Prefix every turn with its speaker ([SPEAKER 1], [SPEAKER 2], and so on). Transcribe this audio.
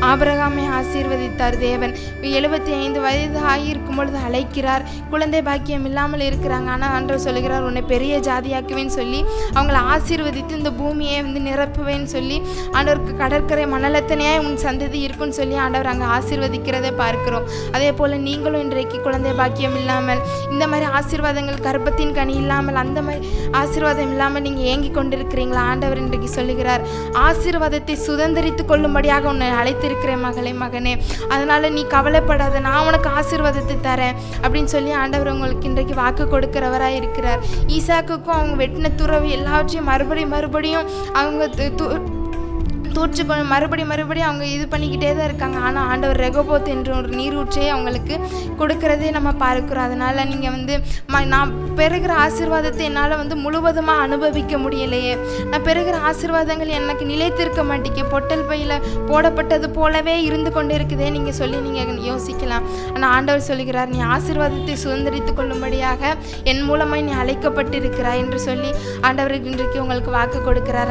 [SPEAKER 1] ஆபிரகாமை ஆசீர்வதித்தார் தேவன். 75 வயது ஆகியிருக்கும் பொழுது அழைக்கிறார். குழந்தை பாக்கியம் இல்லாமல் இருக்கிறாங்க. ஆனால் ஆண்டவர் சொல்லுகிறார், உன்னை பெரிய ஜாதியாக்குவேன்னு சொல்லி அவங்கள ஆசீர்வதித்து இந்த பூமியை நிரப்புவேன்னு சொல்லி ஆண்டவருக்கு கடற்கரை மணலத்தனையாய் உன் சந்ததி இருக்குன்னு சொல்லி ஆண்டவர் அங்கே ஆசீர்வதிக்கிறதை பார்க்கிறோம். அதே போல் நீங்களும் இன்றைக்கு குழந்தை பாக்கியம் இல்லாமல், இந்த மாதிரி ஆசீர்வாதங்கள் கர்ப்பத்தின் கனி இல்லாமல், அந்த மாதிரி ஆசீர்வாதம் இல்லாமல் நீங்கள் ஏங்கி கொண்டிருக்கிறீங்களா? ஆண்டவர் இன்றைக்கு சொல்லுகிறார், ஆசீர்வாதத்தை சுதந்திரித்து கொள்ளும்படியாக உன்னை அழைத்திருக்கிறேன் மகளே, மகனே. அதனால் நீ கவலைப்படாத, நான் உனக்கு ஆசீர்வாதத்தை தரேன் அப்படின்னு சொல்லி ஆண்டவர் உங்களுக்கு இன்றைக்கு வாக்கு கொடுக்கிறவராக இருக்கிறார். ஈசாக்குக்கும் அவங்க வெட்டின துறவு எல்லாவற்றையும் மறுபடியும் அவங்க தூற்றுக்கொண்டு மறுபடியும் அவங்க இது பண்ணிக்கிட்டே தான் இருக்காங்க. ஆனால் ஆண்டவர் ரெகோபோத் என்ற ஒரு நீரூற்றையை அவங்களுக்கு கொடுக்கறதே நம்ம பார்க்கிறோம். அதனால் நீங்கள் நான் பெறுகிற ஆசீர்வாதத்தை என்னால் முழுவதுமாக அனுபவிக்க முடியலையே, நான் பெறுகிற ஆசீர்வாதங்கள் எனக்கு நிலைத்திருக்க மாட்டேங்க, பொட்டல் பையில் போடப்பட்டது போலவே இருந்து கொண்டு இருக்குதே நீங்கள் சொல்லி நீங்கள் யோசிக்கலாம். ஆனால் ஆண்டவர் சொல்லுகிறார், நீ ஆசீர்வாதத்தை சுதந்திரித்து கொள்ளும்படியாக என் மூலமாய் நீ அழைக்கப்பட்டிருக்கிறாய் என்று சொல்லி ஆண்டவர் இன்றைக்கு உங்களுக்கு வாக்கு கொடுக்கிறார்.